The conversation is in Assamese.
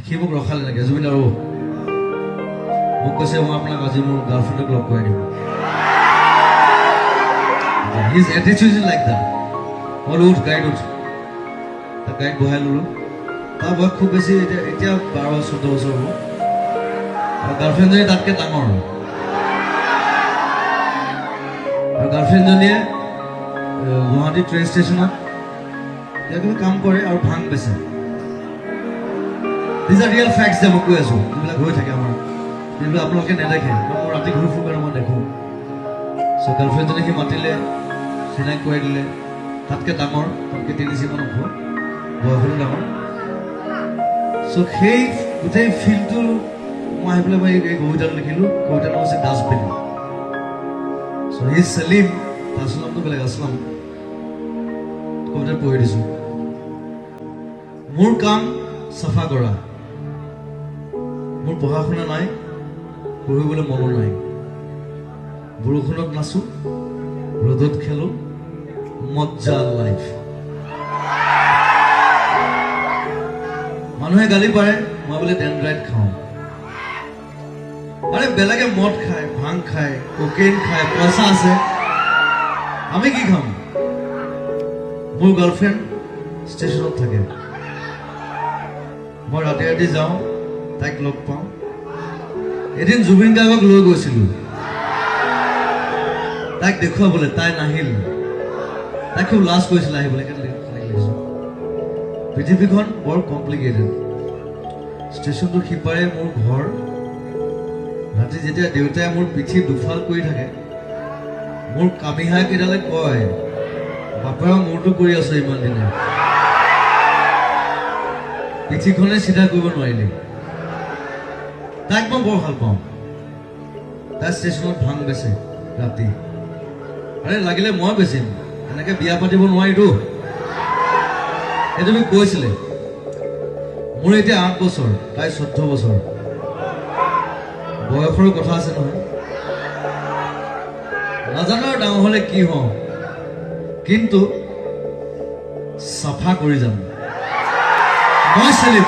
সি মোক ৰখালে নেকি জুবিন আৰু মোক কৈছে মই আপোনাক আজি মোৰ গাৰ্লফ্ৰেণ্ডক লগ কৰাই দিম his attitude is like that মই উঠ গাইড উঠ তাক গাইড বহাই ল'লোঁ তাৰ বয়স খুব বেছি এতিয়া 12-14 বছৰ হ'ব আৰু গাৰ্লফ্ৰেণ্ডজনী তাতকৈ ডাঙৰ আৰু গাৰ্লফ্ৰেণ্ডজনীয়ে গুৱাহাটী ট্ৰেইন ষ্টেচনত কিবা কাম কৰে আৰু ভাং বেচে দিজ আৰ ৰিয়েল ফেক্টছ যে মই কৈ আছোঁ যিবিলাক হৈ থাকে আমাৰ যিবিলাক আপোনালোকে নেদেখে মই ৰাতি ঘূৰি ফুৰোঁ কাৰণে মই দেখোঁ চ' গাৰ্লফ্ৰেণ্ডজনী সি মাতিলে চিনাকি কৰাই দিলে তাতকৈ ডাঙৰ তাতকৈ 3 ইঞ্চিমান ওখ বয়সতো ডাঙৰ চ' সেই গোটেই ফিল্ডটো মই আহি পেলাই মই এই কবিতাটো লিখিলোঁ কবিতাটো হৈছে ডাষ্টবিন চ' হি চেলিম আছলামটো বেলেগ আছলাম কবিতা পঢ়ি দিছোঁ মোৰ কাম চাফা কৰা মোৰ পঢ়া শুনা নাই পঢ়িবলৈ মনো নাই বৰষুণত নাচোঁ ৰ'দত খেলোঁ মজ্জা লাইফ মানুহে গালি পাৰে মই বোলে ডেনড্ৰাইট খাওঁ আৰে বেলেগে মদ খায় ভাং খায় কোকেইন খায় পইচা আছে আমি কি খাম মোৰ গাৰ্লফ্ৰেণ্ড ষ্টেচনত থাকে মই ৰাতি ৰাতি যাওঁ তাইক লগ পাওঁ এদিন জুবিন গাৰ্গক লৈ গৈছিলোঁ তাইক দেখুৱাবলৈ তাই নাহিল তাই খুব লাজ কৰিছিলে আহিবলৈ পৃথিৱীখন বৰ কমপ্লিকেটেড ষ্টেচনটোৰ সিপাৰে মোৰ ঘৰ ৰাতি যেতিয়া দেউতাই মোৰ পিঠি দুফাল কৰি থাকে মোৰ কামিহাই কেইডালে কয় বাপেৰৰ মূৰটো কৰি আছো ইমান দিনে পিঠিখনে চিধা কৰিব নোৱাৰিলে তাইক মই বৰ ভাল পাওঁ তাই ষ্টেচনত ভাং বেচে ৰাতি আৰে লাগিলে মই বেচিম এনেকৈ বিয়া পাতিব নোৱাৰিতো সেইটো মোক কৈছিলে মোৰ এতিয়া 8 বছৰ তাই 14 বছৰ বয়সৰ কথা আছে নহয় নাজানো আৰু ডাঙৰ হ'লে কি হওঁ কিন্তু চাফা কৰি যাম মই চেলিম